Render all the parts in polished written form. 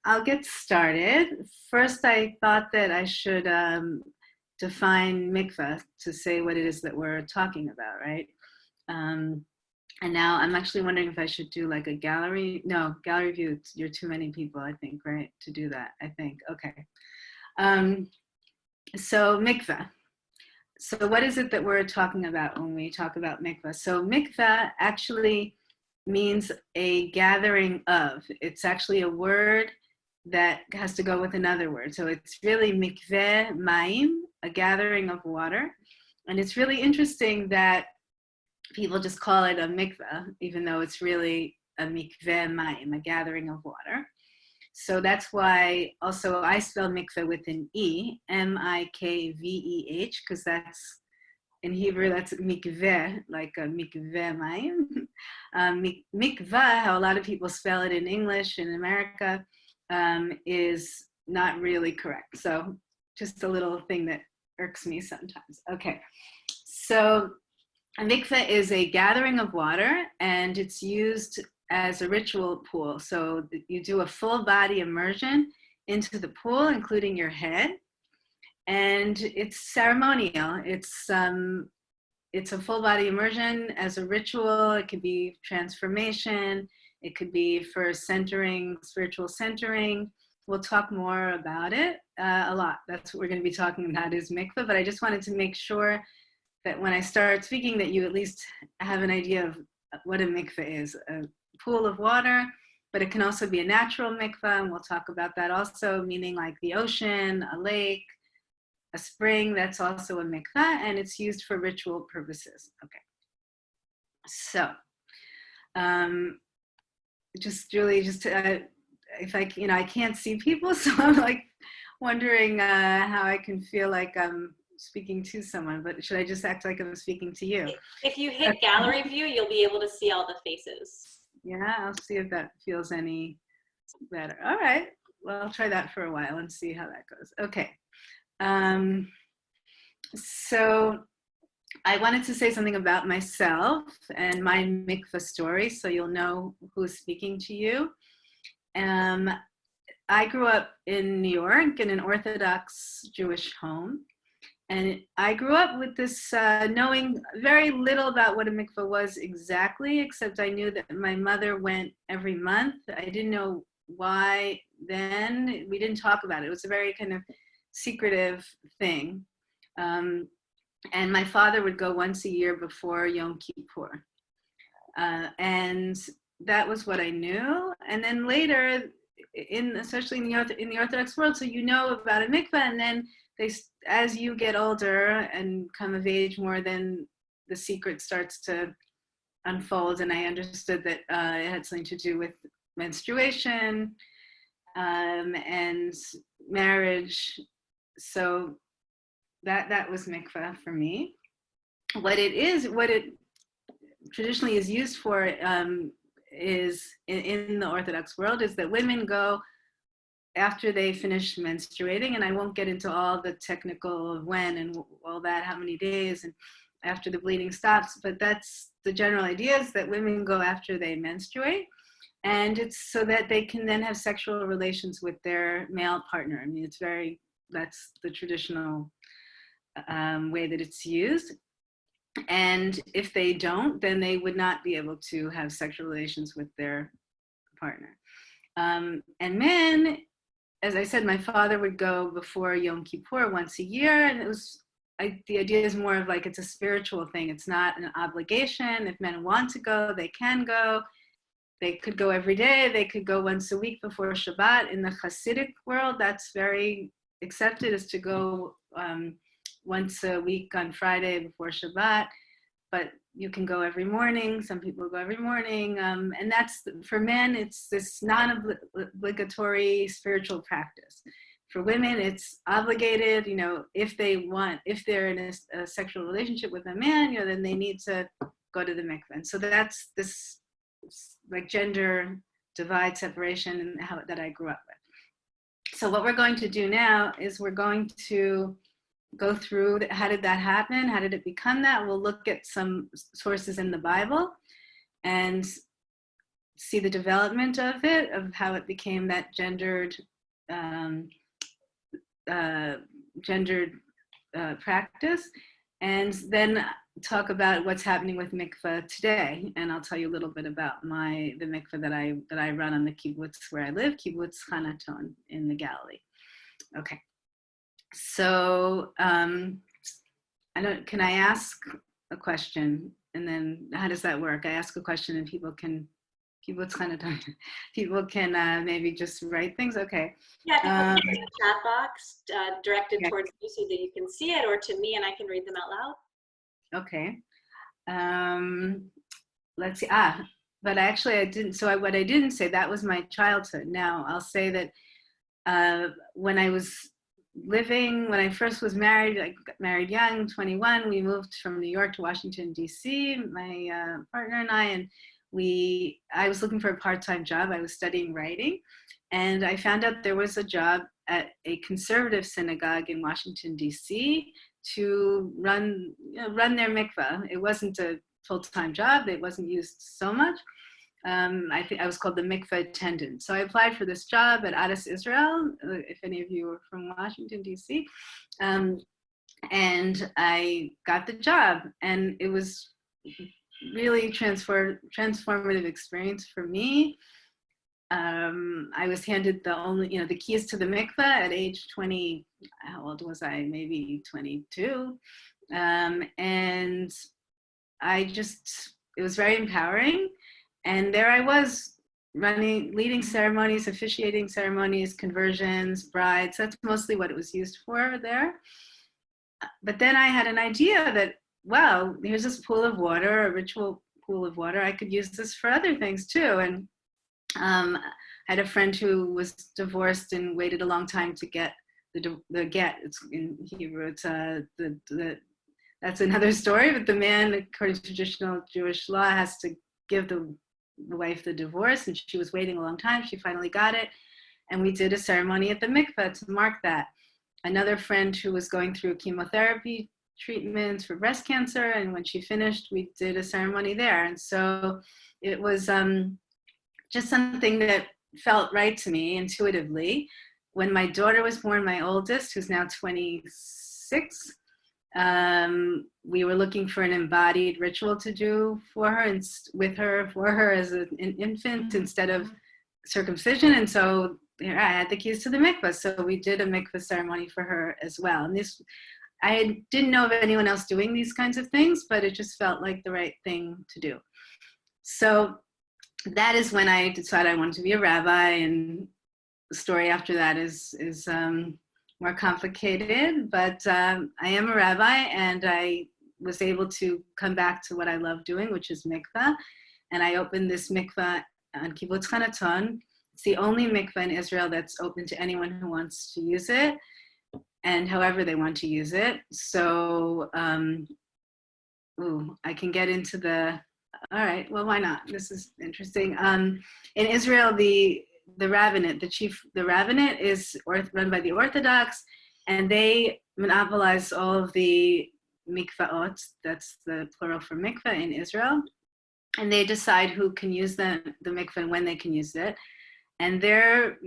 I'll get started. First, I thought that I should define mikveh to say what it is that we're talking about, right? And now I'm actually wondering if I should do like a gallery. No, gallery view, you're too many people, I think, right, to do that, I think. Okay. So mikveh. So what is it that we're talking about when we talk about mikveh? So mikveh actually means a gathering of. It's actually a word that has to go with another word. So it's really mikveh mayim, a gathering of water. And it's really interesting that people just call it a mikveh, even though it's really a mikveh mayim, a gathering of water. So that's why also I spell mikveh with an E, M-I-K-V-E-H, because that's, in Hebrew, that's mikveh, like a mikveh mayim. Mikvah, how a lot of people spell it in English in America, is not really correct. So just a little thing that irks me sometimes. Okay, so a mikveh is a gathering of water, and it's used as a ritual pool. So you do a full body immersion into the pool, including your head. And it's ceremonial. It's a full body immersion as a ritual. It could be transformation. It could be for centering, spiritual centering. We'll talk more about it a lot. That's what we're going to be talking about is mikveh. But I just wanted to make sure that when I start speaking that you at least have an idea of what a mikveh is. A pool of water, but it can also be a natural mikveh, and we'll talk about that also, meaning like the ocean, a lake, a spring, that's also a mikveh, and it's used for ritual purposes. Okay. So, if I can't see people, so I'm like wondering how I can feel like I'm speaking to someone, but should I just act like I'm speaking to you? If you hit gallery view, you'll be able to see all the faces. Yeah, I'll see if that feels any better. All right, well, I'll try that for a while and see how that goes. Okay. So I wanted to say something about myself and my mikveh story, so you'll know who's speaking to you. I grew up in New York in an Orthodox Jewish home. And I grew up with this knowing very little about what a mikveh was exactly, except I knew that my mother went every month. I didn't know why then. We didn't talk about it. It was a very kind of secretive thing. And my father would go once a year before Yom Kippur. And that was what I knew. And then later, especially in the Orthodox world, so you know about a mikveh, and then as you get older and come of age more, then the secret starts to unfold. And I understood that it had something to do with menstruation and marriage. So that was mikveh for me. What it traditionally is used for is in the Orthodox world is that women go after they finish menstruating, and I won't get into all the technical of when and all that, how many days and after the bleeding stops, but that's the general idea, is that women go after they menstruate, and it's so that they can then have sexual relations with their male partner. I mean, that's the traditional way that it's used. And if they don't, then they would not be able to have sexual relations with their partner. And men, as I said, my father would go before Yom Kippur once a year, and the idea is more of like it's a spiritual thing. It's not an obligation. If men want to go, they can go. They could go every day. They could go once a week before Shabbat. In the Hasidic world, that's very accepted, is to go once a week on Friday before Shabbat. But you can go every morning. Some people go every morning. And that's, for men, it's this non-obligatory spiritual practice. For women, it's obligated, if they're in a sexual relationship with a man, then they need to go to the mikveh. And so that's this like gender divide, separation, and that I grew up with. So what we're going to do now is we're going to go through how did that happen? How did it become that? We'll look at some sources in the Bible, and see the development of it, of how it became that gendered uh, gendered practice, and then talk about what's happening with mikveh today. And I'll tell you a little bit about the mikveh that I run on the kibbutz where I live, kibbutz Hanaton in the Galilee. Okay, so can I ask a question, and then how does that work? I ask a question and people can maybe just write things. Okay. Yeah, people can put in the chat box directed Okay. towards you so that you can see it, or to me and I can read them out loud. Okay. Let's see. But actually I didn't. So what I didn't say, that was my childhood. Now I'll say that when I first was married, I got married young, 21. We moved from New York to Washington, D.C., my partner and I was looking for a part-time job. I was studying writing, and I found out there was a job at a conservative synagogue in Washington, D.C. to run their mikveh. It wasn't a full-time job. It wasn't used so much. I think I was called the mikveh attendant. So I applied for this job at Adas Israel, if any of you are from Washington, D.C. And I got the job, and it was really transformative experience for me. I was handed the keys to the mikveh at age 20. How old was I? Maybe 22. And it was very empowering. And there I was leading ceremonies, officiating ceremonies, conversions, brides. That's mostly what it was used for there. But then I had an idea that, wow, here's this pool of water, a ritual pool of water. I could use this for other things too. And I had a friend who was divorced and waited a long time to get the get. It's in Hebrew. It's that's another story. But the man, according to traditional Jewish law, has to give the wife the divorce, and she was waiting a long time. She finally got it, and we did a ceremony at the mikveh to mark that. Another friend who was going through chemotherapy treatments for breast cancer, and when she finished, we did a ceremony there. And so it was just something that felt right to me intuitively. When my daughter was born, my oldest, who's now 26, we were looking for an embodied ritual to do for her and for her as an infant instead of circumcision. And so here I had the keys to the mikveh. So we did a mikveh ceremony for her as well. And I didn't know of anyone else doing these kinds of things, but it just felt like the right thing to do. So that is when I decided I wanted to be a rabbi, and the story after that is more complicated, but I am a rabbi, and I was able to come back to what I love doing, which is mikveh. And I opened this mikveh on kibbutz Hanaton. It's the only mikveh in Israel that's open to anyone who wants to use it, and however they want to use it. So I can get into all right, well, why not? This is interesting. In Israel, the rabbinate is run by the Orthodox, and they monopolize all of the mikvaot, that's the plural for mikveh in Israel, and they decide who can use the mikveh and when they can use it. And their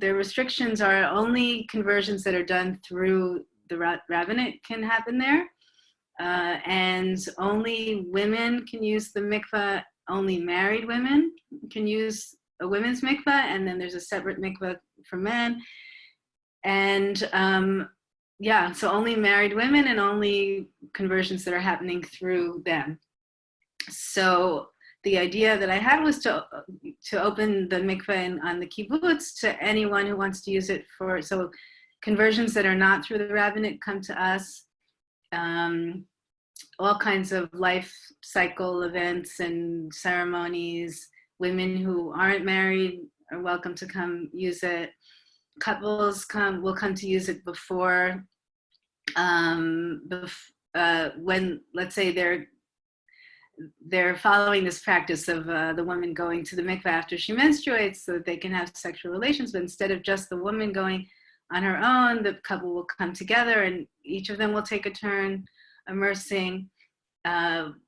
restrictions are only conversions that are done through the rabbinate can happen there. And only women can use the mikveh, only married women can use a women's mikveh, and then there's a separate mikveh for men. And so only married women and only conversions that are happening through them. So the idea that I had was to open the mikveh on the kibbutz to anyone who wants to use it so conversions that are not through the rabbinate come to us. All kinds of life cycle events and ceremonies. Women who aren't married are welcome to come use it. Couples will come to use it before, when, let's say, they're following this practice of the woman going to the mikveh after she menstruates so that they can have sexual relations, but instead of just the woman going on her own, the couple will come together and each of them will take a turn immersing.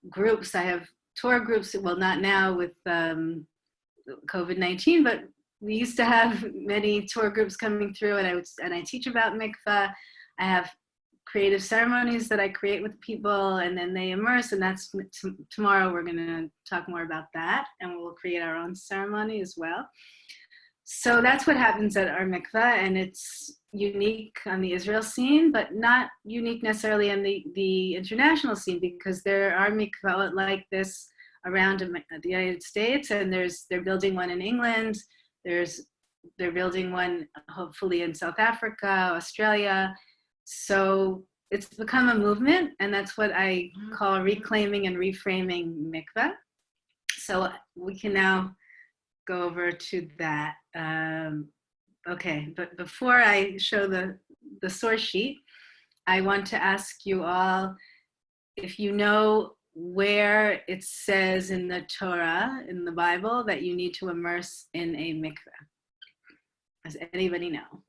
Groups. I have tour groups, well, not now with COVID-19, but we used to have many tour groups coming through, and I teach about mikvah. I have creative ceremonies that I create with people, and then they immerse, and that's tomorrow we're going to talk more about that, and we'll create our own ceremony as well. So that's what happens at our mikvah, and it's unique on the Israel scene, but not unique necessarily on the international scene, because there are mikvah like this around the United States, and they're building one in England. They're building one hopefully in South Africa, Australia. So it's become a movement, and that's what I call reclaiming and reframing mikveh. So we can now go over to that. Okay, but before I show the source sheet, I want to ask you all if you know where it says in the Torah, in the Bible, that you need to immerse in a mikveh. Does anybody know?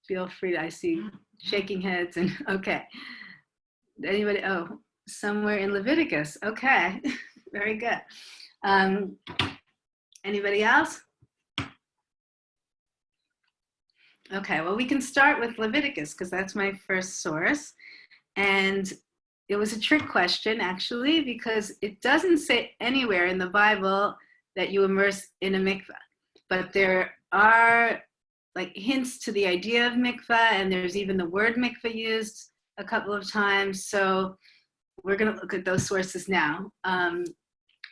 Feel free. I see shaking heads and okay. Anybody? Oh, somewhere in Leviticus. Okay, very good. Anybody else? Okay, well, we can start with Leviticus because that's my first source. And it was a trick question, actually, because it doesn't say anywhere in the Bible that you immerse in a mikveh. But there are like hints to the idea of mikveh, and there's even the word mikveh used a couple of times. So we're going to look at those sources now.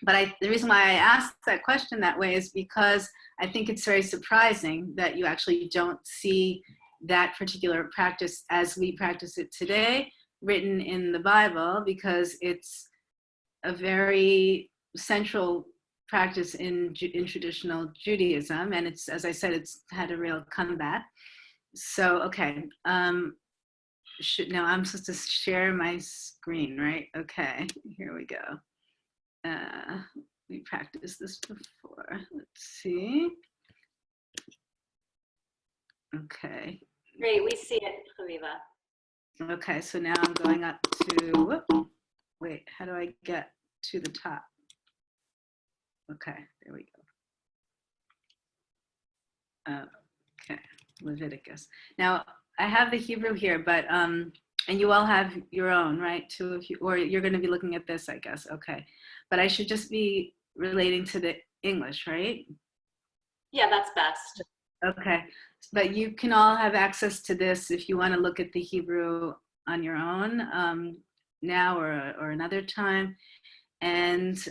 But the reason why I asked that question that way is because I think it's very surprising that you actually don't see that particular practice as we practice it today written in the Bible, because it's a very central practice in traditional Judaism, and it's, as I said, it's had a real comeback. So, okay, now I'm supposed to share my screen, right? Okay, here we go. We practiced this before. Let's see. Okay. Great, we see it, Haviva. Okay, so now I'm going up to, wait, how do I get to the top? Okay, there we go. Okay, Leviticus. Now, I have the Hebrew here, but, and you all have your own, right? Too, if you, or you're going to be looking at this, I guess. Okay, but I should just be relating to the English, right? Yeah, that's best. Okay, but you can all have access to this if you want to look at the Hebrew on your own now or another time. And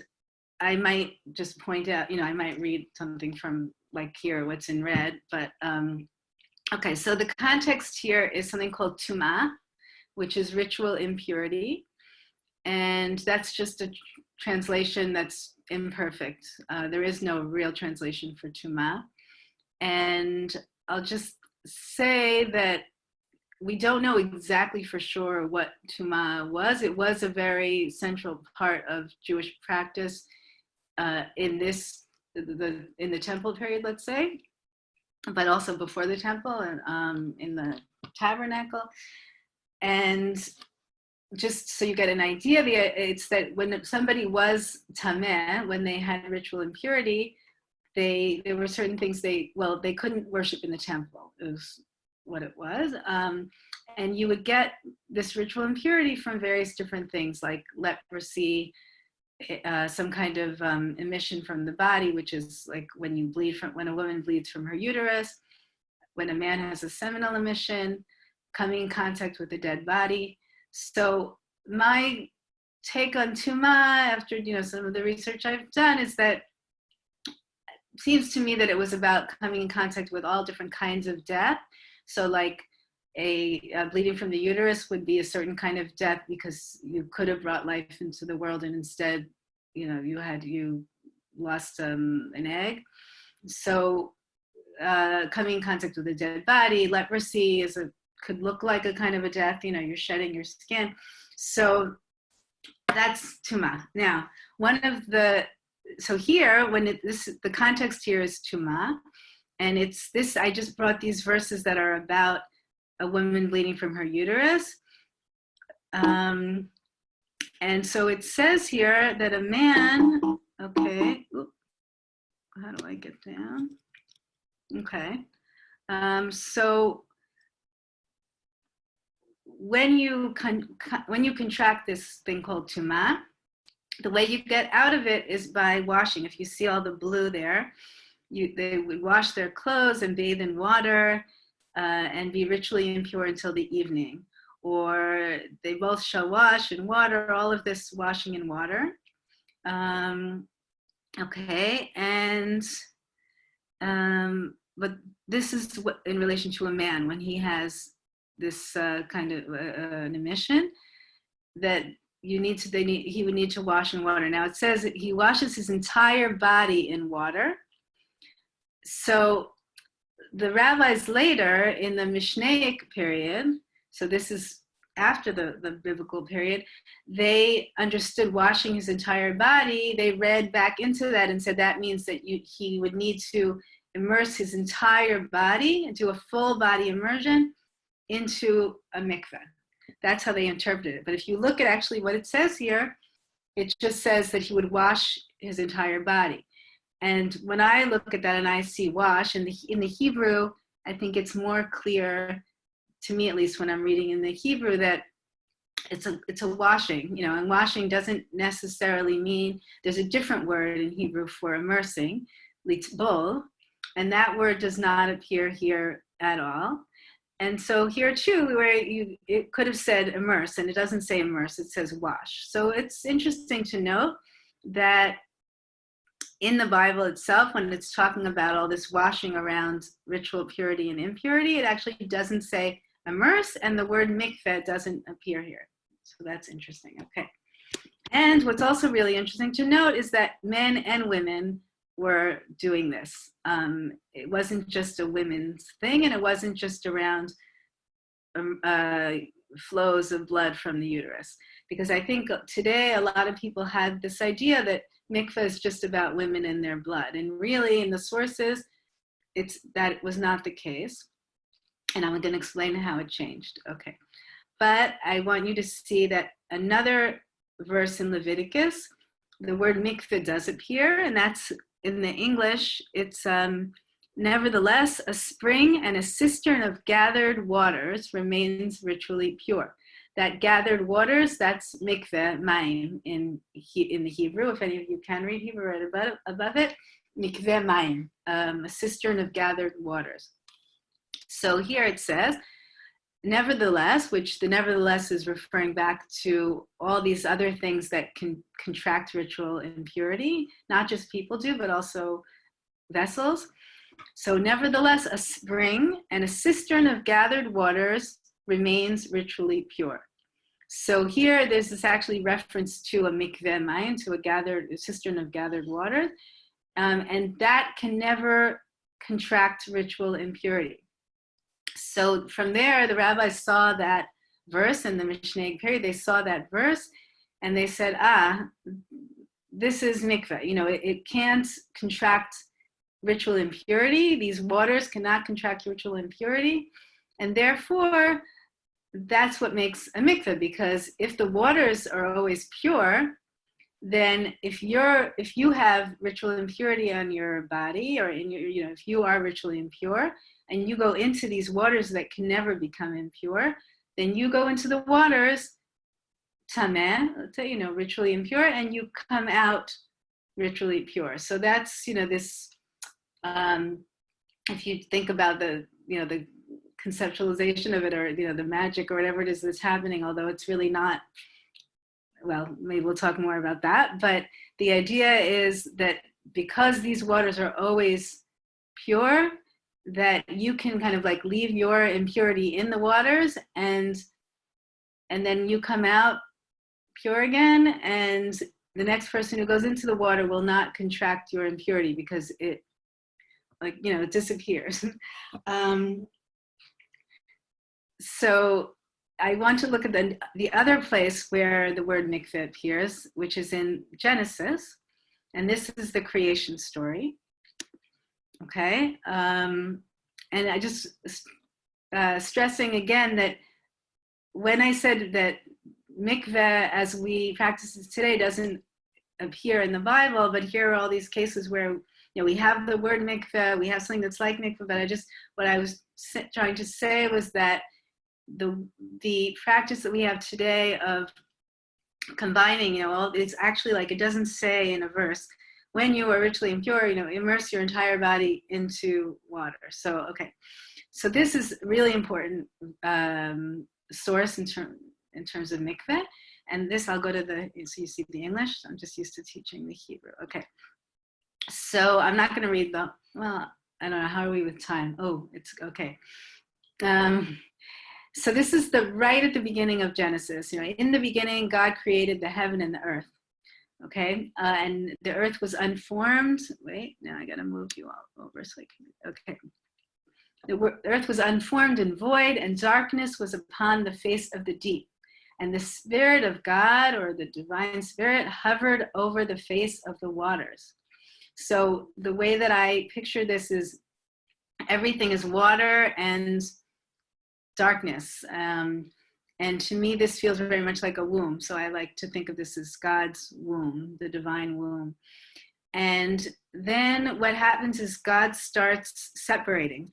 I might just point out, I might read something from like here, what's in red, but okay, so the context here is something called tumah, which is ritual impurity. And that's just a translation that's imperfect. There is no real translation for tumah. And I'll just say that we don't know exactly for sure what tumah was. It was a very central part of Jewish practice in the temple period, let's say, but also before the temple and in the tabernacle. And just so you get an idea, it's that when somebody was tameh, when they had ritual impurity, there were certain things they couldn't worship in the temple, is what it was. And you would get this ritual impurity from various different things like leprosy, some kind of emission from the body, which is like when a woman bleeds from her uterus, when a man has a seminal emission, coming in contact with a dead body. So my take on tumah, after some of the research I've done, is that it seems to me that it was about coming in contact with all different kinds of death. So like a bleeding from the uterus would be a certain kind of death because you could have brought life into the world, and instead, you lost an egg. So coming in contact with a dead body, leprosy could look like a kind of a death. You're shedding your skin. So that's tumah. Now, so here, the context here is tumah, and it's this. I just brought these verses that are about a woman bleeding from her uterus. And so it says here that a man, okay, how do I get down? Okay, so when you contract this thing called tuma, the way you get out of it is by washing. If you see all the blue there, they would wash their clothes and bathe in water and be ritually impure until the evening. Or they both shall wash in water, all of this washing in water. Okay, and but this is what, in relation to a man, when he has this kind of an emission that he would need to wash in water. Now it says that he washes his entire body in water. So the rabbis later in the Mishnaic period, so this is after the biblical period, they understood washing his entire body. They read back into that and said that means that he would need to immerse his entire body and do a full body immersion into a mikveh. That's how they interpreted it. But if you look at actually what it says here, it just says that he would wash his entire body. And when I look at that and I see wash, in the Hebrew, I think it's more clear, to me at least when I'm reading in the Hebrew, that it's a washing, and washing doesn't necessarily mean, there's a different word in Hebrew for immersing, litbol, and that word does not appear here at all. And so here too, where it could have said immerse, and it doesn't say immerse, it says wash. So it's interesting to note that in the Bible itself, when it's talking about all this washing around ritual purity and impurity, it actually doesn't say immerse, and the word mikveh doesn't appear here. So that's interesting, okay. And what's also really interesting to note is that men and women were doing this. It wasn't just a women's thing, and it wasn't just around flows of blood from the uterus. Because I think today a lot of people had this idea that mikveh is just about women and their blood. And really in the sources, that was not the case. And I'm going to explain how it changed. Okay. But I want you to see that another verse in Leviticus, the word mikveh does appear, and that's in the English, it's nevertheless, a spring and a cistern of gathered waters remains ritually pure. That gathered waters, that's mikveh, mayim in the Hebrew. If any of you can read Hebrew, right above it, mikveh mayim, a cistern of gathered waters. So here it says, nevertheless, which the nevertheless is referring back to all these other things that can contract ritual impurity. Not just people do, but also vessels. So nevertheless, a spring and a cistern of gathered waters remains ritually pure. So here, there's this actually reference to a mikveh mayim, to a cistern of gathered water, and that can never contract ritual impurity. So from there, the rabbis saw that verse in the Mishnaic period. They saw that verse, and they said, this is mikveh. It can't contract ritual impurity. These waters cannot contract ritual impurity, and therefore, that's what makes a mikveh, because if the waters are always pure, then if you have ritual impurity on your body, or in your, if you are ritually impure and you go into these waters that can never become impure, then you go into the waters tameh, let's say, ritually impure, and you come out ritually pure. So that's, this, if you think about the conceptualization of it, or the magic or whatever it is that's happening, although it's really not, well, maybe we'll talk more about that, but the idea is that because these waters are always pure, that you can kind of like leave your impurity in the waters, and then you come out pure again, and the next person who goes into the water will not contract your impurity, because it disappears. So I want to look at the other place where the word mikveh appears, which is in Genesis, and this is the creation story. Okay, and I just stressing again that when I said that mikveh, as we practice it today, doesn't appear in the Bible, but here are all these cases where, we have the word mikveh, we have something that's like mikveh, but what I was trying to say was that the practice that we have today of combining, it's actually like, it doesn't say in a verse, when you are ritually impure, immerse your entire body into water. So, okay. So this is really important source in terms of mikveh. And this, I'll go to so you see the English. I'm just used to teaching the Hebrew. Okay. So I'm not going to read I don't know, how are we with time? Oh, it's okay. So this is right at the beginning of Genesis. In the beginning, God created the heaven and the earth. Okay, and the earth was unformed. Wait, now I got to move you all over so I can. Okay. The earth was unformed and void, and darkness was upon the face of the deep. And the Spirit of God, or the divine Spirit, hovered over the face of the waters. So the way that I picture this is everything is water and darkness. And to me, this feels very much like a womb. So I like to think of this as God's womb, the divine womb. And then what happens is God starts separating.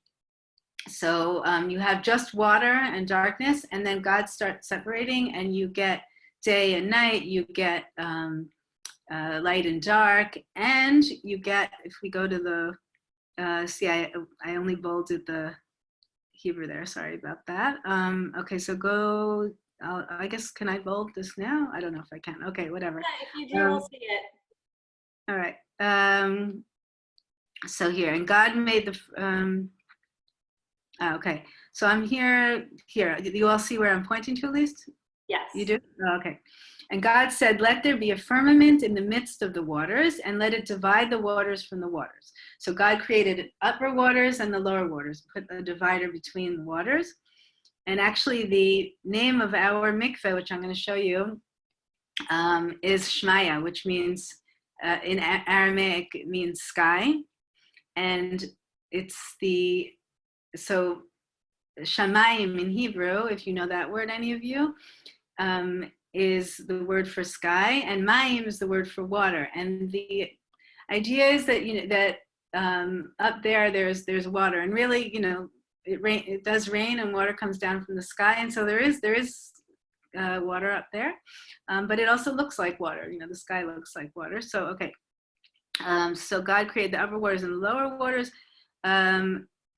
So you have just water and darkness, and then God starts separating, and you get day and night, you get light and dark, and you get, if we go to the, see, I only bolded the Hebrew there, sorry about that. Okay, so go, I guess, can I bold this now? I don't know if I can. Okay, whatever. Yeah, if you do, we'll see it. All right. So here, and God made the, okay, so I'm here. You all see where I'm pointing to at least? Yes. You do? Oh, okay. And God said, let there be a firmament in the midst of the waters, and let it divide the waters from the waters. So God created upper waters and the lower waters, put a divider between the waters. And actually the name of our mikveh, which I'm going to show you, is Shmaya, which means, in Aramaic, it means sky. And it's so Shamayim in Hebrew, if you know that word, any of you, is the word for sky, and Mayim is the word for water. And the idea is that up there's water, and really it does rain and water comes down from the sky, and so there is water up there, but it also looks like water. The sky looks like water. So okay, so God created the upper waters and the lower waters.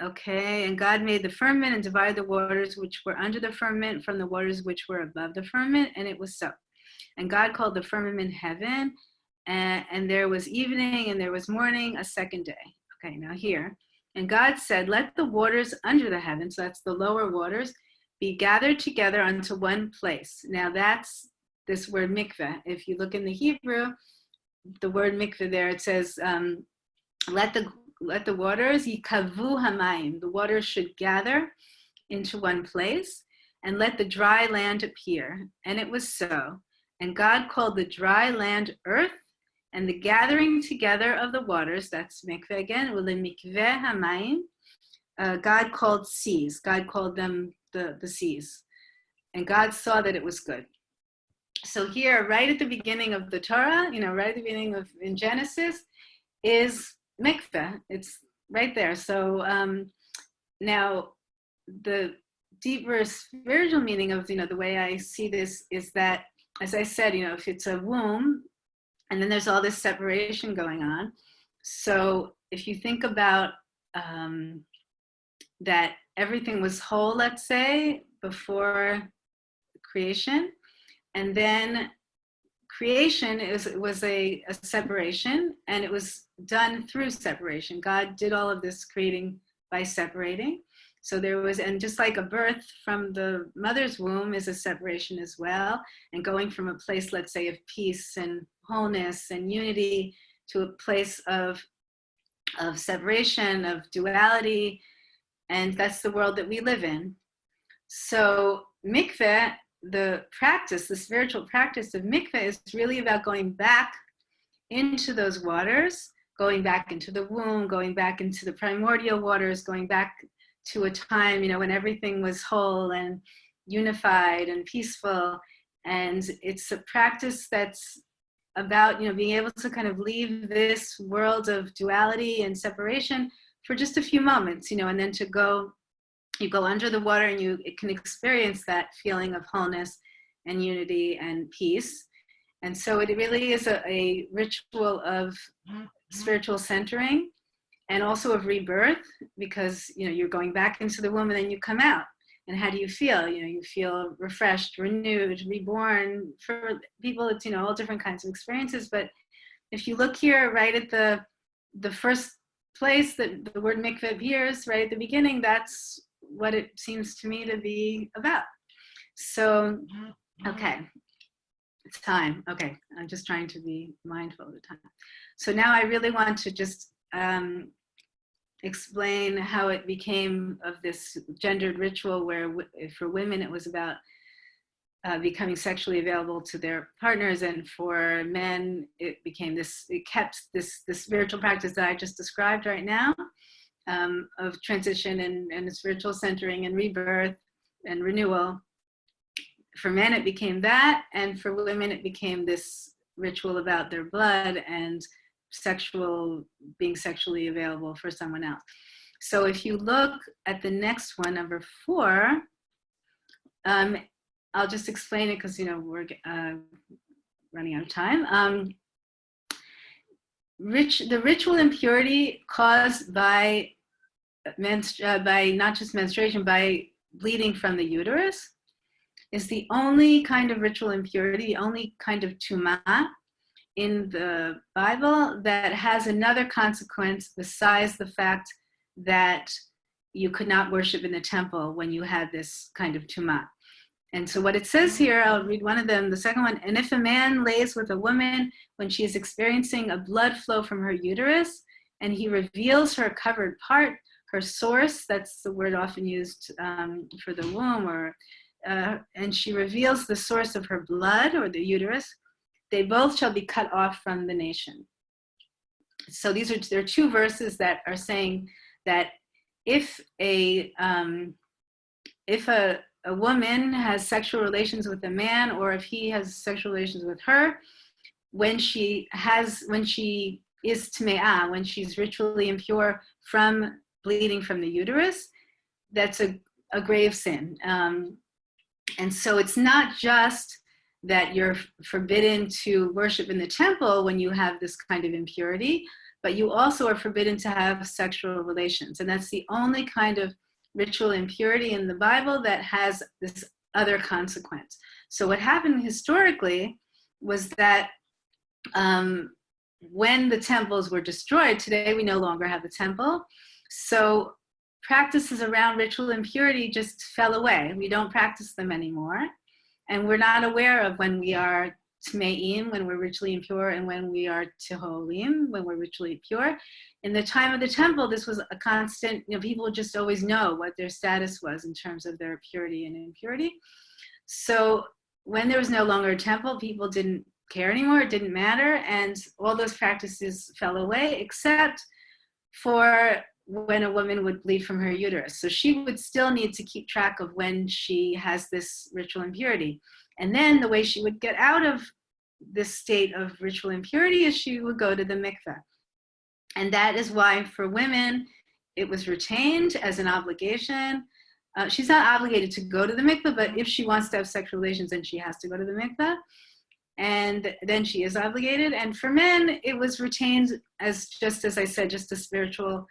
Okay, and God made the firmament and divided the waters which were under the firmament from the waters which were above the firmament, and it was so. And God called the firmament heaven, and there was evening and there was morning, a second day. Okay, now here. And God said, let the waters under the heaven, so that's the lower waters, be gathered together unto one place. Now that's this word mikveh. If you look in the Hebrew, the word mikveh there, it says, let the waters, yikavu hamayim, the waters should gather into one place, and let the dry land appear. And it was so. And God called the dry land earth, and the gathering together of the waters, that's mikveh again, mikveh hamayim, God called seas. God called them the seas. And God saw that it was good. So here, right at the beginning of the Torah, right at the beginning in Genesis, is mikveh. It's right there. So now the deeper spiritual meaning of the way I see this is that, as I said, if it's a womb, and then there's all this separation going on. So if you think about that everything was whole, let's say, before creation, and then creation was a separation, and it was done through separation. God did all of this creating by separating. So there was, and just like a birth from the mother's womb is a separation as well, and going from a place, let's say, of peace and wholeness and unity to a place of separation, of duality, and that's the world that we live in. So mikveh, the spiritual practice of mikveh, is really about going back into those waters, going back into the womb, going back into the primordial waters, going back to a time, when everything was whole and unified and peaceful, And it's a practice that's about, being able to kind of leave this world of duality and separation for just a few moments, and then you go under the water and it can experience that feeling of wholeness and unity and peace. And so it really is a ritual of spiritual centering and also of rebirth, because you're going back into the womb and then you come out. And how do you feel? You feel refreshed, renewed, reborn. For people, it's all different kinds of experiences. But if you look here, right at the first place that the word mikveh appears, right at the beginning, that's what it seems to me to be about. So, okay, it's time. Okay, I'm just trying to be mindful of the time. So now I really want to just explain how it became of this gendered ritual where for women it was about becoming sexually available to their partners, and for men it kept this spiritual practice that I just described right now, of transition and spiritual centering and rebirth and renewal. For men it became that, and for women it became this ritual about their blood and being sexually available for someone else. So if you look at the next one, number 4, I'll just explain it because we're running out of time. The ritual impurity caused by not just menstruation, by bleeding from the uterus, is the only kind of ritual impurity, the only kind of tumah in the Bible that has another consequence besides the fact that you could not worship in the temple when you had this kind of tumah. And so what it says here, I'll read one of them, the second one, and if a man lays with a woman when she is experiencing a blood flow from her uterus, and he reveals her covered part, her source, that's the word often used for the womb, and she reveals the source of her blood or the uterus, they both shall be cut off from the nation. So there are 2 verses that are saying that if a woman has sexual relations with a man, or if he has sexual relations with her, when she is tme'ah, when she's ritually impure from bleeding from the uterus, that's a grave sin. And so it's not just that you're forbidden to worship in the temple when you have this kind of impurity, but you also are forbidden to have sexual relations. And that's the only kind of ritual impurity in the Bible that has this other consequence. So what happened historically was that when the temples were destroyed, today we no longer have a temple, so practices around ritual impurity just fell away. We don't practice them anymore. And we're not aware of when we are tme'im, when we're ritually impure, and when we are teholim, when we're ritually pure. In the time of the temple, this was a constant, people would just always know what their status was in terms of their purity and impurity. So when there was no longer a temple, people didn't care anymore, it didn't matter, and all those practices fell away, except for when a woman would bleed from her uterus. So she would still need to keep track of when she has this ritual impurity. And then the way she would get out of this state of ritual impurity is she would go to the mikveh. And that is why for women, it was retained as an obligation. She's not obligated to go to the mikveh, but if she wants to have sexual relations, then she has to go to the mikveh. And then she is obligated. And for men, it was retained as, just as I said, just a spiritual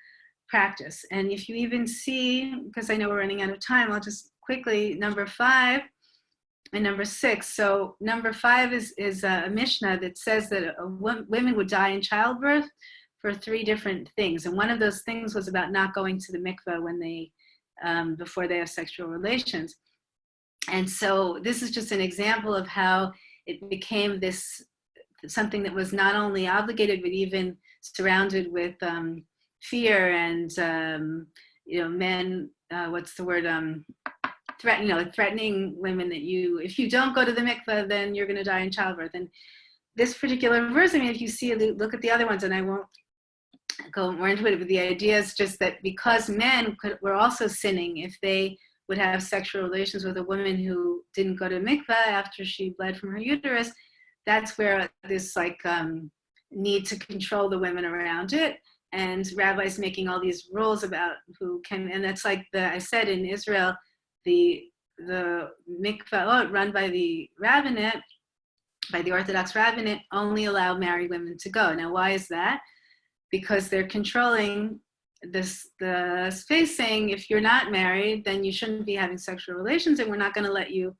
practice. And if you even see, because I know we're running out of time, I'll just quickly, number 5 and number 6. So number 5 is a Mishnah that says that women would die in childbirth for 3 different things. And one of those things was about not going to the mikveh when they, before they have sexual relations. And so this is just an example of how it became this, something that was not only obligated, but even surrounded with fear and, men, threatening women that if you don't go to the mikveh, then you're going to die in childbirth. And this particular verse, if you see, look at the other ones, and I won't go more into it, but the idea is just that because men were also sinning if they would have sexual relations with a woman who didn't go to mikveh after she bled from her uterus, that's where this like need to control the women around it. And rabbis making all these rules about who can, and that's like I said in Israel, the mikvah run by the rabbinate, by the Orthodox rabbinate, only allow married women to go. Now, why is that? Because they're controlling the space, saying if you're not married, then you shouldn't be having sexual relations, and we're not going to let you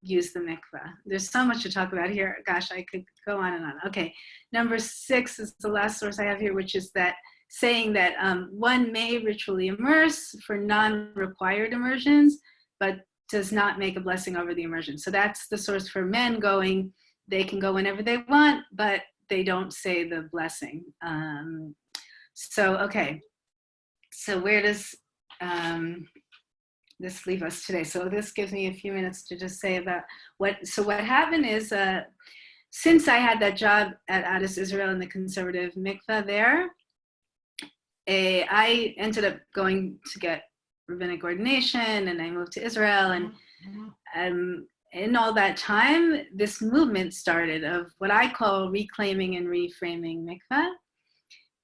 use the mikveh. There's so much to talk about here. Gosh, I could go on and on. Okay, number 6 is the last source I have here, which is that saying that one may ritually immerse for non-required immersions, but does not make a blessing over the immersion. So that's the source for men going. They can go whenever they want, but they don't say the blessing. Okay. So where does this leave us today? So this gives me a few minutes to just say about what happened is, since I had that job at Addis Israel in the conservative mikveh there, I ended up going to get rabbinic ordination, and I moved to Israel, and in all that time, this movement started of what I call reclaiming and reframing mikveh.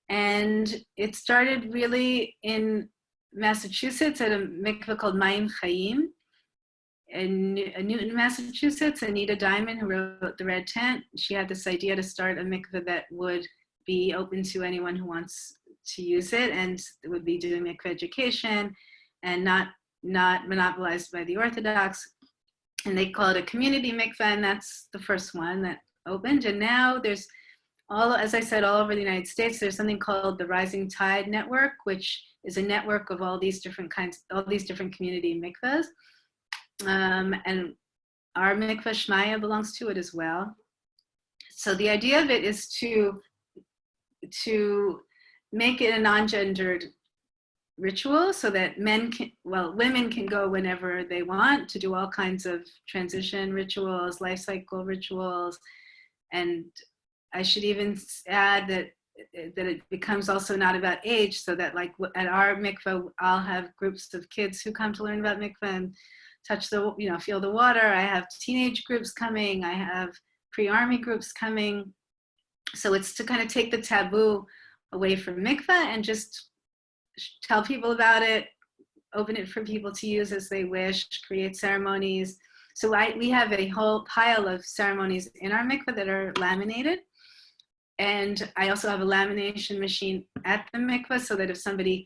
And it started really in Massachusetts at a mikveh called Mayim Chaim in Newton, Massachusetts. Anita Diamond, who wrote The Red Tent, she had this idea to start a mikveh that would be open to anyone who wants to use it, and it would be doing mikveh education and not monopolized by the Orthodox. And they call it a community mikveh, and that's the first one that opened. And now there's as I said, all over the United States, there's something called the Rising Tide Network, which is a network of all these different community mikvahs. And our mikveh Shmaya belongs to it as well. So the idea of it is to make it a non-gendered ritual so that women can go whenever they want to do all kinds of transition rituals, life cycle rituals, and I should even add that it becomes also not about age, so that like at our mikveh, I'll have groups of kids who come to learn about mikveh and feel the water. I have teenage groups coming. I have pre-army groups coming. So it's to kind of take the taboo away from mikveh and just tell people about it, open it for people to use as they wish, create ceremonies. So we have a whole pile of ceremonies in our mikveh that are laminated. And I also have a lamination machine at the mikveh, so that if somebody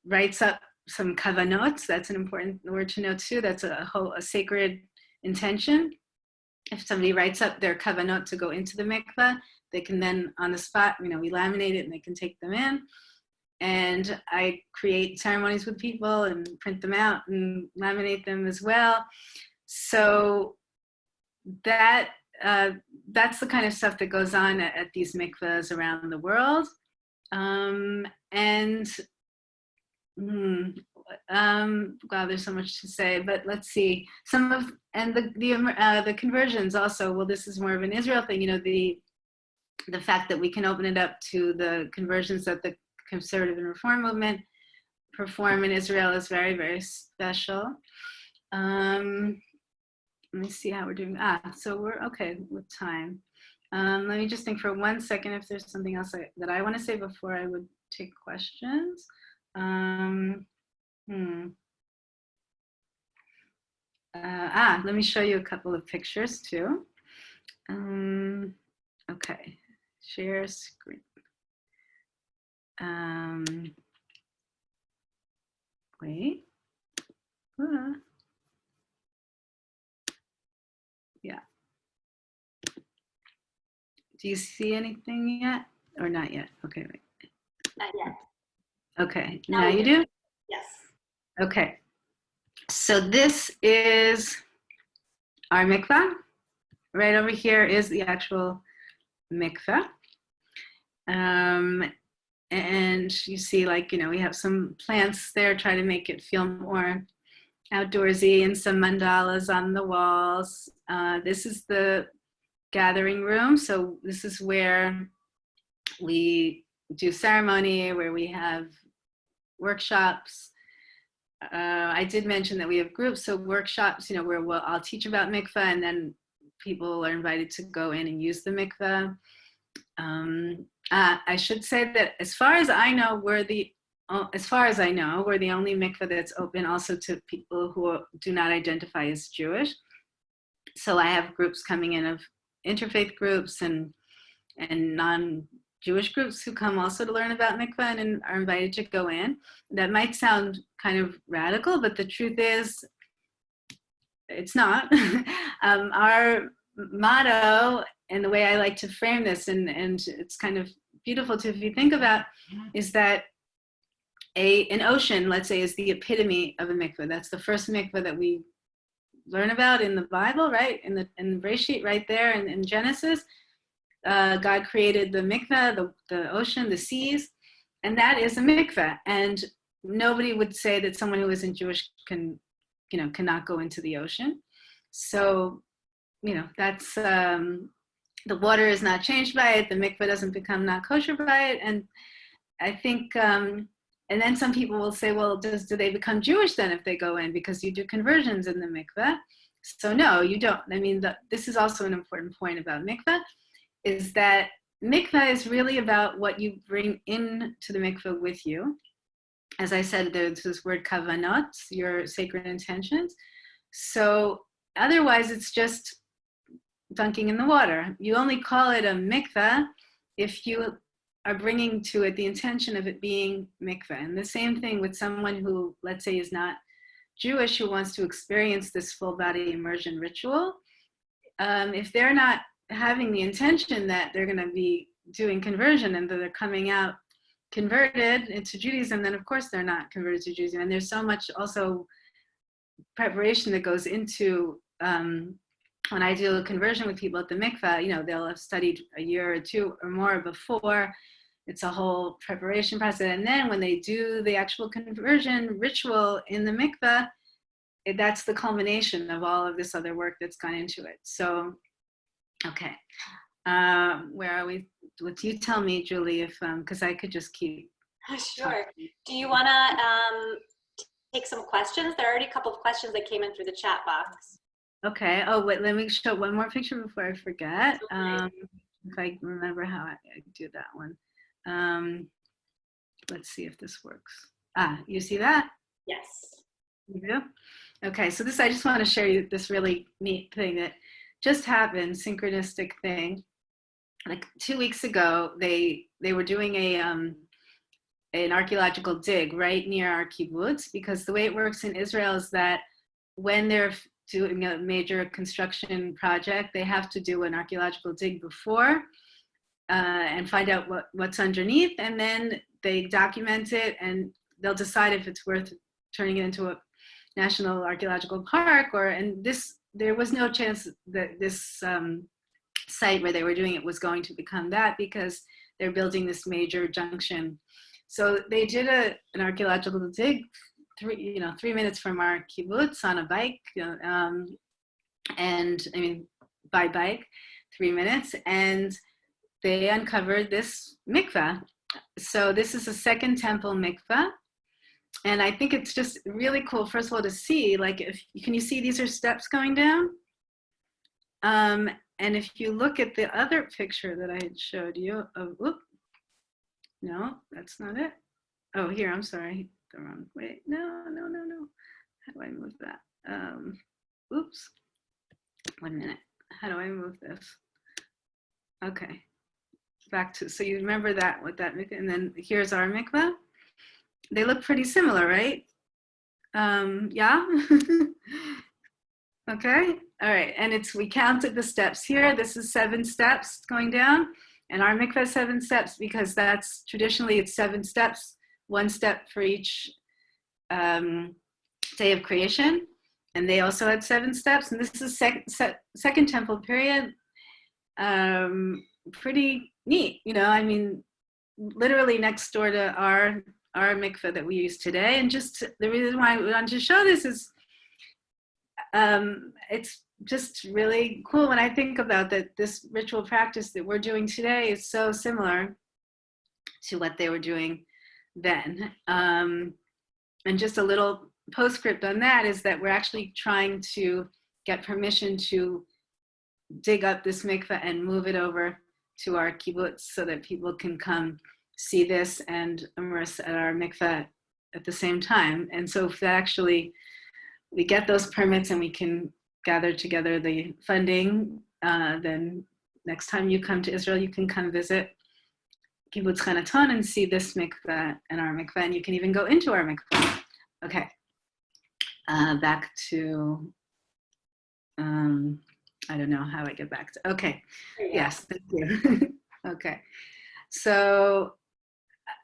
writes up some kavanot, that's an important word to know too, that's a sacred intention. If somebody writes up their kavanot to go into the mikveh, they can then on the spot, we laminate it and they can take them in. And I create ceremonies with people and print them out and laminate them as well. So that's the kind of stuff that goes on at these mikvahs around the world. Wow, there's so much to say, but let's see. The conversions also, well, this is more of an Israel thing, the fact that we can open it up to the conversions that the conservative and reform movement perform in Israel is very, very special. Let me see how we're doing. So we're okay with time. Let me just think for 1 second if there's something else that I want to say before I would take questions. Let me show you a couple of pictures too. Okay, share screen. Wait. Yeah. Do you see anything yet or not yet? Okay, wait. Not yet. Okay, now you do? Yes. Okay, so this is our mikvah. Right over here is the actual mikvah. And you see, we have some plants there, try to make it feel more outdoorsy, and some mandalas on the walls. This is the gathering room. So this is where we do ceremony, where we have workshops. I did mention that we have groups, so workshops, where I'll teach about mikveh, and then people are invited to go in and use the mikveh. I should say that as far as I know, we're the only mikveh that's open also to people who do not identify as Jewish. So I have groups coming in of interfaith groups and non-Jewish groups who come also to learn about mikveh and are invited to go in. That might sound kind of radical, but the truth is, it's not. Our motto, and the way I like to frame this, and it's kind of beautiful too, if you think about, is that an ocean, let's say, is the epitome of a mikveh. That's the first mikveh that we learn about in the Bible, right? In the Bereshit, right there in Genesis. God created the mikveh, the ocean, the seas, and that is a mikveh. And nobody would say that someone who isn't Jewish cannot go into the ocean. So, that's the water is not changed by it. The mikveh doesn't become not kosher by it. And I think, and then some people will say, well, do they become Jewish then if they go in, because you do conversions in the mikveh? So no, you don't. I mean, this is also an important point about mikveh, is that mikveh is really about what you bring into the mikveh with you. As I said, there's this word kavanot, your sacred intentions. So otherwise, it's just dunking in the water. You only call it a mikveh if you are bringing to it the intention of it being mikveh. And the same thing with someone who, let's say, is not Jewish, who wants to experience this full body immersion ritual. If they're not having the intention that they're going to be doing conversion and that they're coming out converted into Judaism, then of course they're not converted to Judaism. And there's so much also preparation that goes into when I do a conversion with people at the mikveh, they'll have studied a year or two or more before. It's a whole preparation process. And then when they do the actual conversion ritual in the mikveh, that's the culmination of all of this other work that's gone into it. So, okay. Where are we? What you tell me, Julie, if because I could just keep. Sure. Talking. Do you want to take some questions? There are already a couple of questions that came in through the chat box. Okay. Oh, wait, let me show one more picture before I forget. Okay. If I remember how I do that one. Let's see if this works. You see that? Yes. You do? Okay, so I just want to share you this really neat thing that just happened, synchronistic thing. Like 2 weeks ago, they were doing an archaeological dig right near our kibbutz, because the way it works in Israel is that when they're doing a major construction project, they have to do an archaeological dig before and find out what's underneath, and then they document it, and they'll decide if it's worth turning it into a national archaeological park. There was no chance that this site where they were doing it was going to become that, because they're building this major junction. So they did an archaeological dig 3 minutes from our kibbutz on a bike, and I mean by bike, 3 minutes, and they uncovered this mikveh. So this is a second temple mikveh, and I think it's just really cool, first of all, to see, like, can you see these are steps going down? And if you look at the other picture that I had showed you of, no, that's not it. Oh, here, I'm sorry, the wrong way. No. How do I move that? Oops. 1 minute. How do I move this? Okay. Back to, so you remember that with that mikveh, and then here's our mikveh. They look pretty similar, right? Yeah. Okay. All right. And we counted the steps here. This is 7 steps going down, and our mikveh is 7 steps, because that's traditionally it's 7 steps, 1 step for each day of creation. And they also had 7 steps, and this is second temple period. Pretty neat, I mean, literally next door to our mikveh that we use today. And just the reason why we wanted to show this is it's just really cool when I think about that this ritual practice that we're doing today is so similar to what they were doing then. And just a little postscript on that is that we're actually trying to get permission to dig up this mikveh and move it over to our kibbutz so that people can come see this and immerse at our mikveh at the same time. And so if that actually, we get those permits and we can gather together the funding, then next time you come to Israel, you can come visit Kibbutz Chanaton and see this mikveh and our mikveh, and you can even go into our mikveh. Okay, back to, I don't know how I get back to, okay, yes, thank you. Okay, so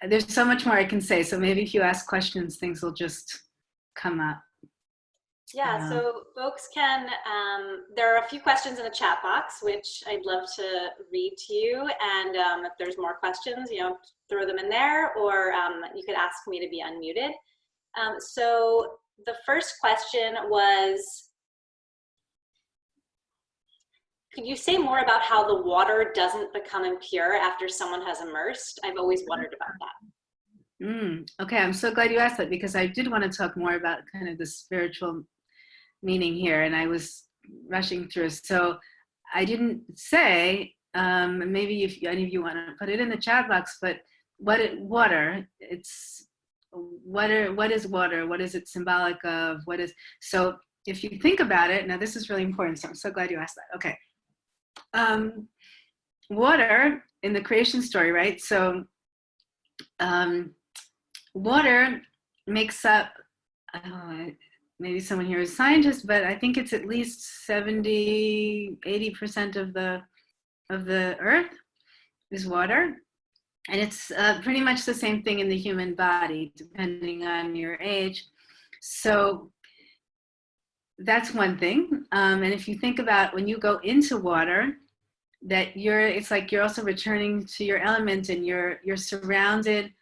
there's so much more I can say, so maybe if you ask questions, things will just come up. Yeah, so folks can, there are a few questions in the chat box, which I'd love to read to you. And if there's more questions, you know, throw them in there, or you could ask me to be unmuted. So the first question was, could you say more about how the water doesn't become impure after someone has immersed? I've always wondered about that. Okay, I'm so glad you asked that, because I did want to talk more about kind of the spiritual meaning here, and I was rushing through. So I didn't say, maybe if any of you want to put it in the chat box, but what is water? What is water? What is it symbolic of? What is, so if you think about it, now this is really important, so I'm so glad you asked that. Okay. Water in the creation story, right? So water makes up, maybe someone here is a scientist, but I think it's at least 70, 80% of the earth is water. And it's pretty much the same thing in the human body, depending on your age. So that's one thing. And if you think about when you go into water, that it's like you're also returning to your element, and you're surrounded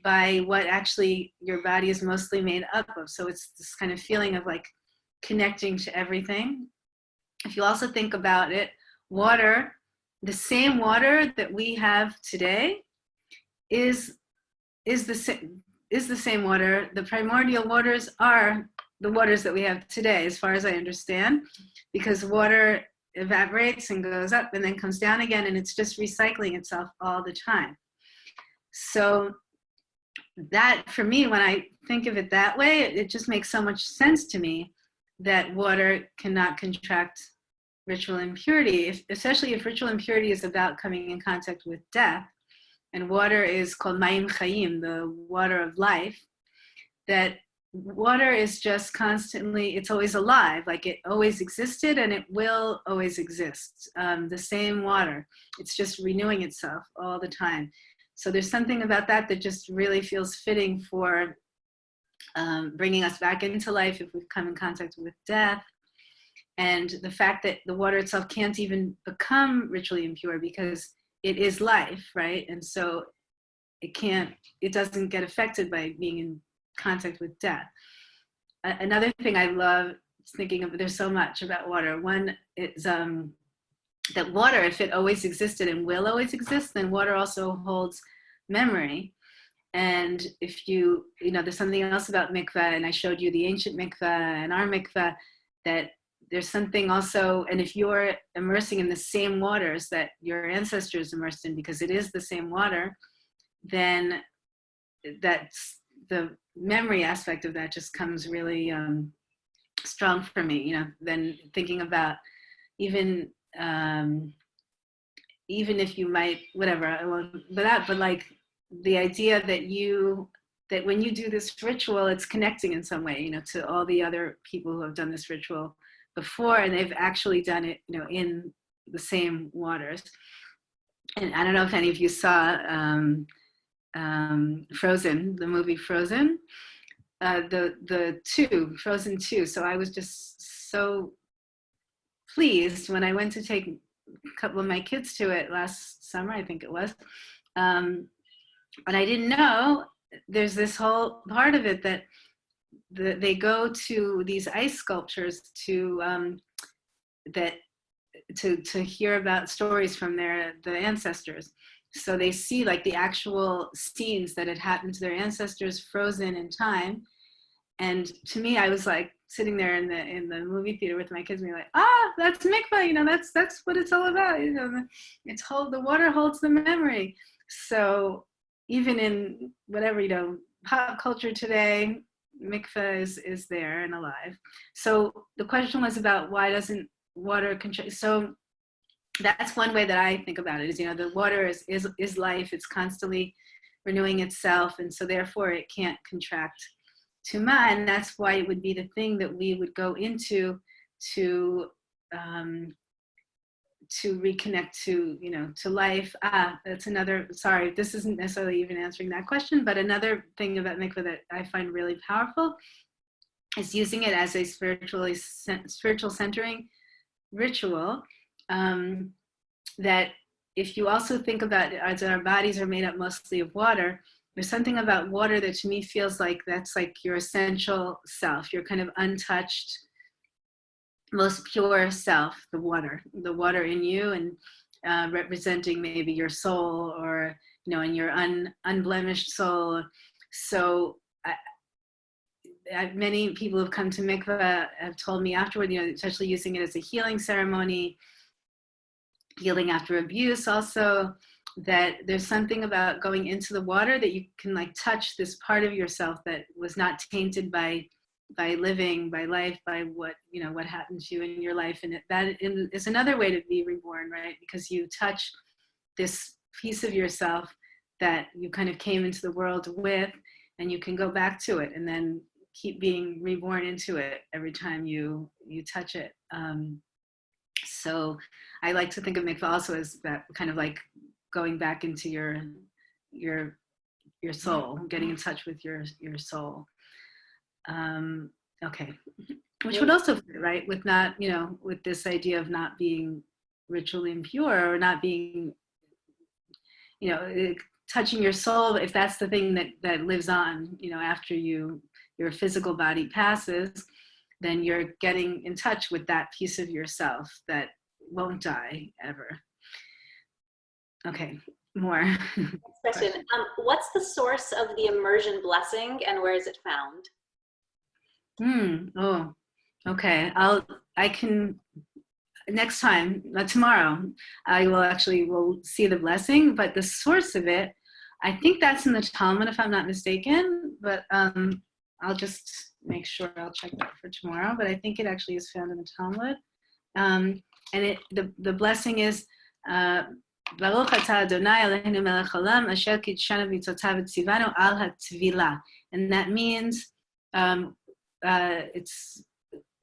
by what actually your body is mostly made up of. So it's this kind of feeling of like connecting to everything. If you also think about it, water, the same water that we have today is the same water. The primordial waters are the waters that we have today, as far as I understand, because water evaporates and goes up and then comes down again, and it's just recycling itself all the time. So that, for me, when I think of it that way, it just makes so much sense to me that water cannot contract ritual impurity, especially if ritual impurity is about coming in contact with death, and water is called Mayim Chayim, the water of life, that water is just constantly, it's always alive, like it always existed and it will always exist. The same water, it's just renewing itself all the time. So there's something about that that just really feels fitting for bringing us back into life if we've come in contact with death. And the fact that the water itself can't even become ritually impure because it is life, right? And so it doesn't get affected by being in contact with death. Another thing I love thinking of, there's so much about water. One is that water, if it always existed and will always exist, then water also holds memory. And if you know, there's something else about mikveh, and I showed you the ancient mikveh and our mikveh, that there's something also, and if you're immersing in the same waters that your ancestors immersed in, because it is the same water, then that's the memory aspect of that just comes really strong for me, you know, then thinking about even if you might, whatever, but like the idea that when you do this ritual, it's connecting in some way, you know, to all the other people who have done this ritual before, and they've actually done it, you know, in the same waters. And I don't know if any of you saw Frozen, the movie Frozen, Frozen 2. So I was just so pleased when I went to take a couple of my kids to it last summer, I think it was. And I didn't know there's this whole part of it that they go to these ice sculptures to hear about stories from the ancestors. So they see like the actual scenes that had happened to their ancestors frozen in time. And to me, I was like sitting there in the movie theater with my kids, and be like, ah, that's mikvah, you know, that's what it's all about. You know, the water holds the memory. So even in whatever, you know, pop culture today, mikvah is there and alive. So the question was about why doesn't water control? So that's one way that I think about it, is, you know, the water is life. It's constantly renewing itself, and so therefore it can't contract too much. And that's why it would be the thing that we would go into to reconnect to, you know, to life. That's another, sorry, this isn't necessarily even answering that question, but another thing about mikveh that I find really powerful is using it as a spiritual centering ritual. That if you also think about it, as our bodies are made up mostly of water, there's something about water that to me feels like that's like your essential self, your kind of untouched, most pure self, the water in you, and representing maybe your soul, or, you know, in your unblemished soul. So many people who've come to mikveh have told me afterward, you know, especially using it as a healing ceremony, healing after abuse also, that there's something about going into the water that you can like touch this part of yourself that was not tainted by living, by life, by what, you know, what happened to you in your life. And that is another way to be reborn, right? Because you touch this piece of yourself that you kind of came into the world with, and you can go back to it and then keep being reborn into it every time you touch it. So I like to think of mikveh also as that kind of like going back into your soul, getting in touch with your soul. Okay, which would also fit, right, with not, you know, with this idea of not being ritually impure, or not being, you know, touching your soul, if that's the thing that lives on, you know, after your physical body passes, then you're getting in touch with that piece of yourself that won't die ever. Okay, more. Next question. What's the source of the immersion blessing, and where is it found? Oh, okay. I can, next time, tomorrow, I will see the blessing, but the source of it, I think that's in the Talmud, if I'm not mistaken, but I'll just make sure, I'll check that for tomorrow, but I think it actually is found in the Talmud. And the blessing is, Baruch atah Adonai Eloheinu melech haolam asher kidshanu b'mitzvotav v'tzivanu al hatvila. And that means it's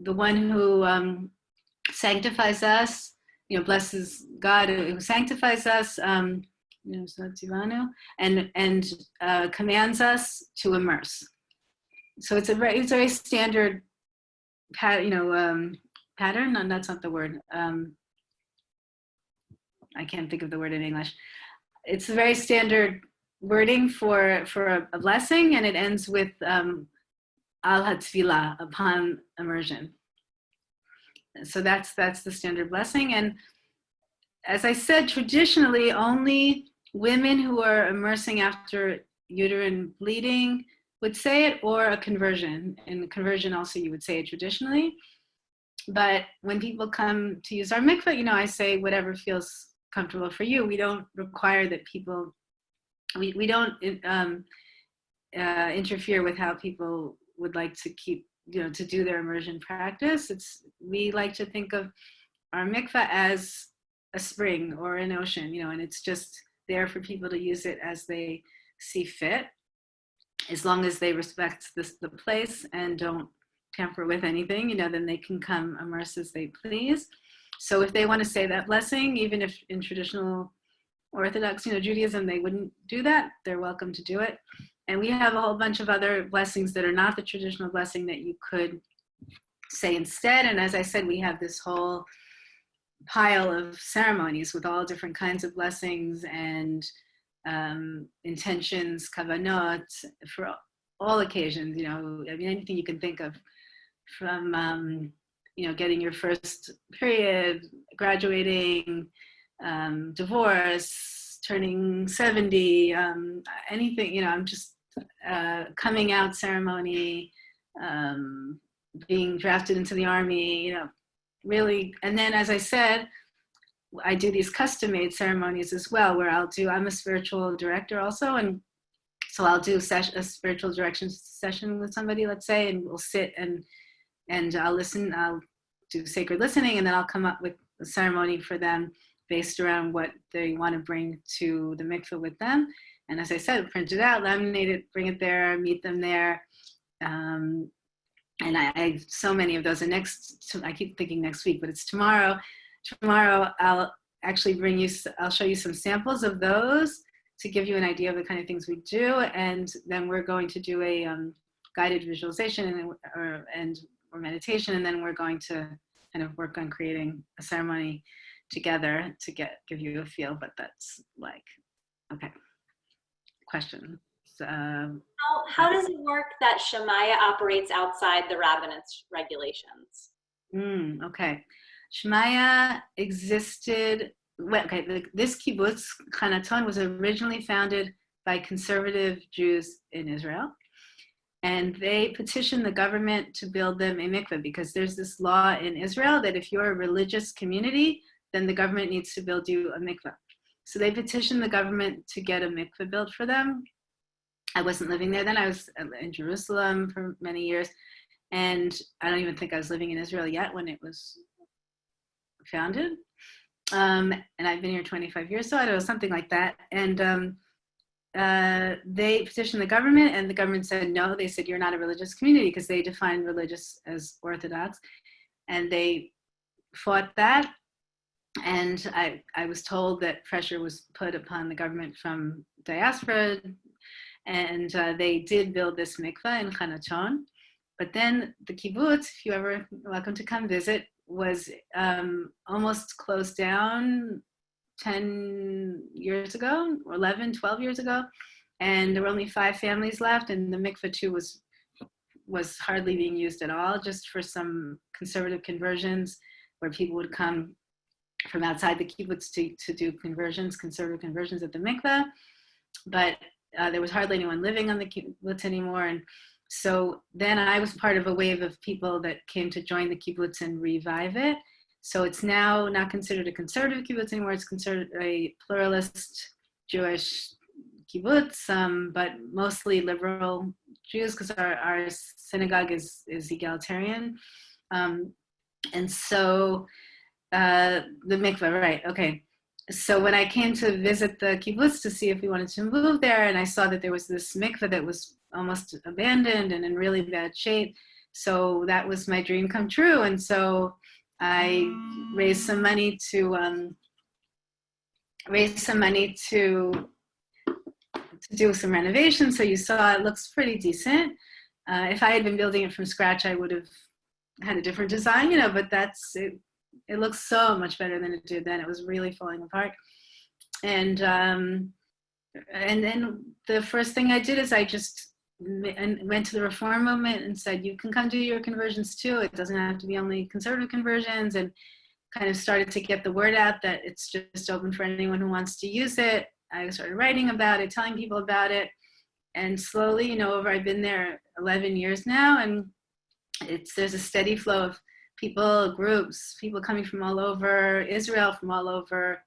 the one who sanctifies us, you know, blesses God who sanctifies us, and commands us to immerse. So it's a very standard pattern. No, that's not the word. I can't think of the word in English. It's a very standard wording for a blessing, and it ends with al hatzvila, upon immersion. So that's the standard blessing. And as I said, traditionally, only women who are immersing after uterine bleeding would say it, or a conversion. In conversion also, you would say it traditionally. But when people come to use our mikveh, you know, I say whatever feels comfortable for you. We don't require that people, we don't interfere with how people would like to keep, you know, to do their immersion practice. We like to think of our mikveh as a spring or an ocean, you know, and it's just there for people to use it as they see fit, as long as they respect the place and don't tamper with anything, you know, then they can come immerse as they please. So if they want to say that blessing, even if in traditional Orthodox, you know, Judaism, they wouldn't do that, they're welcome to do it. And we have a whole bunch of other blessings that are not the traditional blessing that you could say instead. And as I said, we have this whole pile of ceremonies with all different kinds of blessings and intentions, kavanot, for all occasions, you know, I mean, anything you can think of, from, you know, getting your first period, graduating, divorce, turning 70, anything, you know, I'm just coming out ceremony, being drafted into the army, really. And then, as I said, I do these custom-made ceremonies as well, where I'm a spiritual director also, and so I'll do a spiritual direction session with somebody, let's say, and we'll sit and I'll listen. I'll do sacred listening, and then I'll come up with a ceremony for them based around what they want to bring to the mikveh with them. And as I said, print it out, laminate it, bring it there, meet them there. And I so many of those. And I keep thinking next week, but it's tomorrow. Tomorrow I'll actually I'll show you some samples of those to give you an idea of the kind of things we do. And then we're going to do a guided visualization or meditation. And then we're going to kind of work on creating a ceremony together to give you a feel. But that's like, okay, question. How does it work that Shemaya operates outside the rabbinate's regulations? Okay. Shemaya existed, this kibbutz, Hanaton, was originally founded by conservative Jews in Israel. And they petitioned the government to build them a mikveh because there's this law in Israel that if you're a religious community, then the government needs to build you a mikveh. So they petitioned the government to get a mikveh built for them. I wasn't living there then. I was in Jerusalem for many years. And I don't even think I was living in Israel yet when it was founded. And I've been here 25 years, so I don't know, something like that. And they petitioned the government, and the government said no. They said, you're not a religious community, because they define religious as Orthodox. And they fought that. And I was told that pressure was put upon the government from diaspora, and they did build this mikveh in Hanaton. But then the kibbutz, if you ever welcome to come visit, was almost closed down 10 years ago, or 11, 12 years ago. And there were only 5 families left, and the mikveh too was hardly being used at all, just for some conservative conversions where people would come from outside the kibbutz to do conservative conversions at the mikveh. But there was hardly anyone living on the kibbutz anymore. And so then I was part of a wave of people that came to join the kibbutz and revive it. So it's now not considered a conservative kibbutz anymore. It's considered a pluralist Jewish kibbutz, but mostly liberal Jews, because our synagogue is egalitarian. And so the mikveh, right, okay. So when I came to visit the kibbutz to see if we wanted to move there, and I saw that there was this mikveh that was almost abandoned and in really bad shape, so that was my dream come true. And so I raised some money to do some renovations. So you saw it looks pretty decent. If I had been building it from scratch, I would have had a different design, but that's it. It looks so much better than it did then. It was really falling apart. And then the first thing I did is I just went to the Reframing and said, you can come do your conversions too. It doesn't have to be only conservative conversions, and kind of started to get the word out that it's just open for anyone who wants to use it. I started writing about it, telling people about it. And slowly, I've been there 11 years now, and there's a steady flow of people, groups, people coming from all over Israel, from all over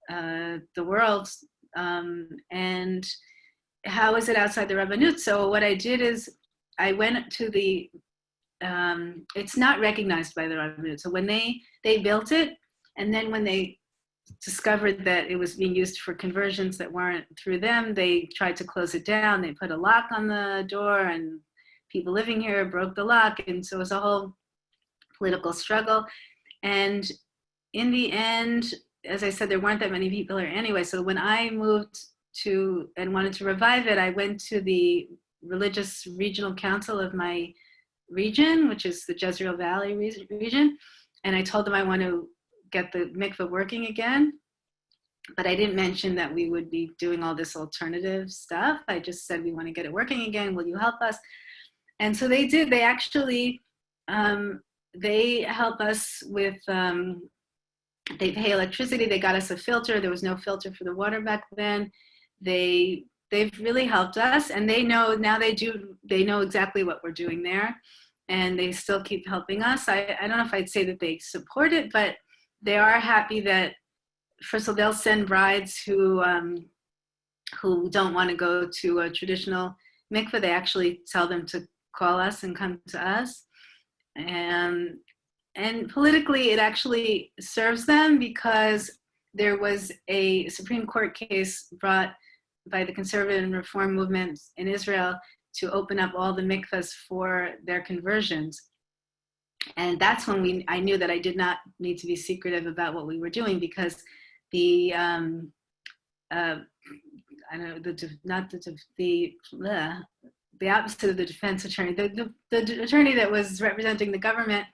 the world. And how is it outside the Rabbanut? So what I did is I went to it's not recognized by the Rabbanut. So when they built it, and then when they discovered that it was being used for conversions that weren't through them, they tried to close it down. They put a lock on the door, and people living here broke the lock. And so it was a whole political struggle. And in the end, as I said, there weren't that many people here anyway. So when I moved to and wanted to revive it, I went to the religious regional council of my region, which is the Jezreel Valley region. And I told them I want to get the mikveh working again. But I didn't mention that we would be doing all this alternative stuff. I just said, we want to get it working again. Will you help us? And so they did. They actually, they help us with, they pay electricity. They got us a filter. There was no filter for the water back then. They they've really helped us, and they know now they know exactly what we're doing there, and they still keep helping us. I don't know if I'd say that they support it, but they are happy that, first of all, they'll send brides who don't want to go to a traditional mikveh. They actually tell them to call us and come to us. And politically, it actually serves them, because there was a Supreme Court case brought by the conservative and reform movement in Israel to open up all the mikvahs for their conversions. And that's when I knew that I did not need to be secretive about what we were doing, because the the opposite of the defense attorney, the attorney that was representing the government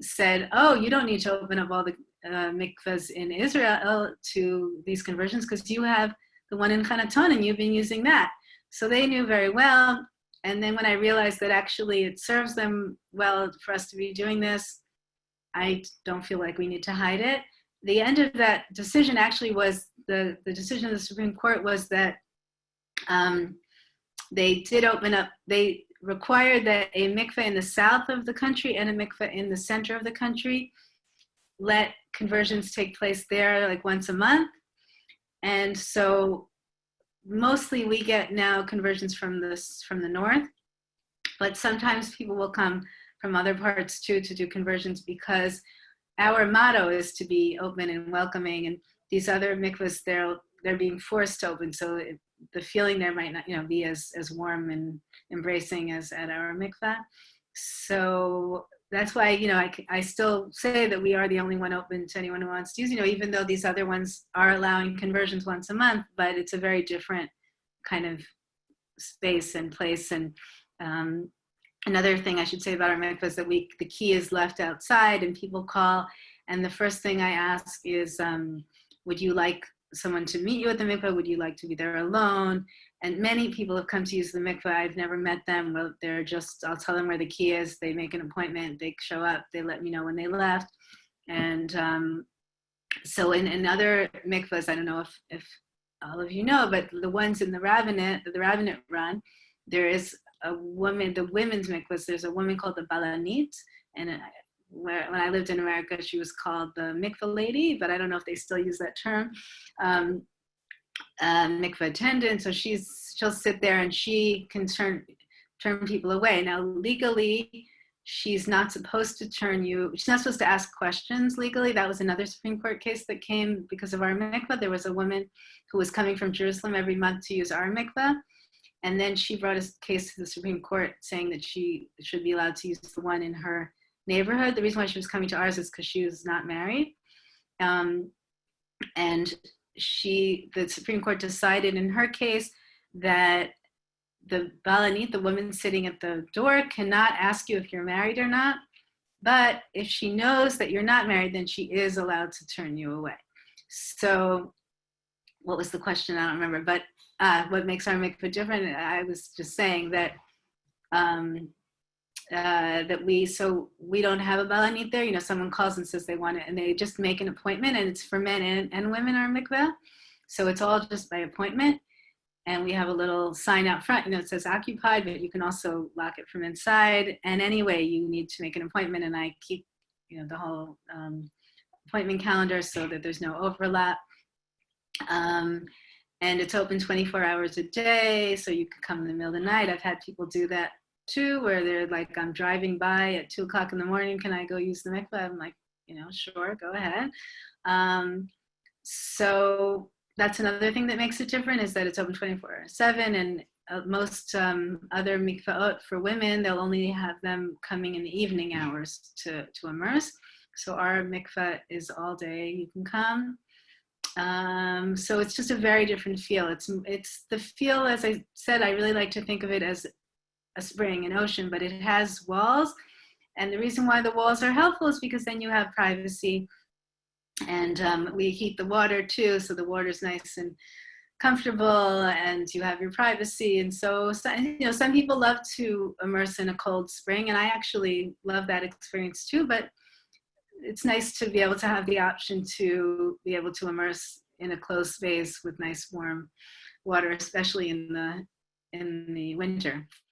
said, oh, you don't need to open up all the mikvahs in Israel to these conversions, because you have the one in Hanaton and you've been using that. So they knew very well. And then when I realized that actually it serves them well for us to be doing this, I don't feel like we need to hide it. The end of that decision actually was, the decision of the Supreme Court was that they did open up, they required that a mikveh in the south of the country and a mikveh in the center of the country let conversions take place there like once a month. And so mostly we get now conversions from the north, but sometimes people will come from other parts too to do conversions, because our motto is to be open and welcoming, and these other mikvahs, they're being forced to open, so the feeling there might not, be as warm and embracing as at our mikvah. So that's why, I still say that we are the only one open to anyone who wants to use, even though these other ones are allowing conversions once a month, but it's a very different kind of space and place. And another thing I should say about our mikvah is that the key is left outside and people call, and the first thing I ask is, would you like someone to meet you at the mikveh? Would you like to be there alone? And many people have come to use the mikveh. I've never met them. Well, I'll tell them where the key is. They make an appointment. They show up. They let me know when they left. And so in other mikvahs, I don't know if all of you know, but the ones in the rabbinate run, there is a woman, the women's mikvahs, there's a woman called the balanit. And when I lived in America, she was called the mikveh lady, but I don't know if they still use that term. Mikveh attendant, so she'll sit there and she can turn people away. Now legally, she's not supposed to she's not supposed to ask questions legally. That was another Supreme Court case that came because of our mikveh. There was a woman who was coming from Jerusalem every month to use our mikveh, and then she brought a case to the Supreme Court saying that she should be allowed to use the one in her neighborhood. The reason why she was coming to ours is because she was not married, and the Supreme Court decided in her case that the balanit, the woman sitting at the door, cannot ask you if you're married or not, but if she knows that you're not married, then she is allowed to turn you away. So what was the question? I don't remember, but what makes our mikveh different? I was just saying that that we don't have a balanit there. Someone calls and says they want it, and they just make an appointment, and it's for men and women, our mikveh. So it's all just by appointment. And we have a little sign out front, it says occupied, but you can also lock it from inside. And anyway, you need to make an appointment, and I keep, the whole appointment calendar so that there's no overlap. And it's open 24 hours a day, so you can come in the middle of the night. I've had people do that too, where they're like, I'm driving by at 2:00 in the morning, can I go use the mikveh? I'm like, sure, go ahead. So that's another thing that makes it different, is that it's open 24/7, and most other mikvahot for women, they'll only have them coming in the evening hours to immerse. So our mikveh is all day, you can come. So it's just a very different feel. It's the feel, as I said, I really like to think of it as a spring, an ocean, but it has walls. And the reason why the walls are helpful is because then you have privacy, and we heat the water too, so the water is nice and comfortable, and you have your privacy. And so, some people love to immerse in a cold spring, and I actually love that experience too, but it's nice to be able to have the option to be able to immerse in a closed space with nice warm water, especially in the winter.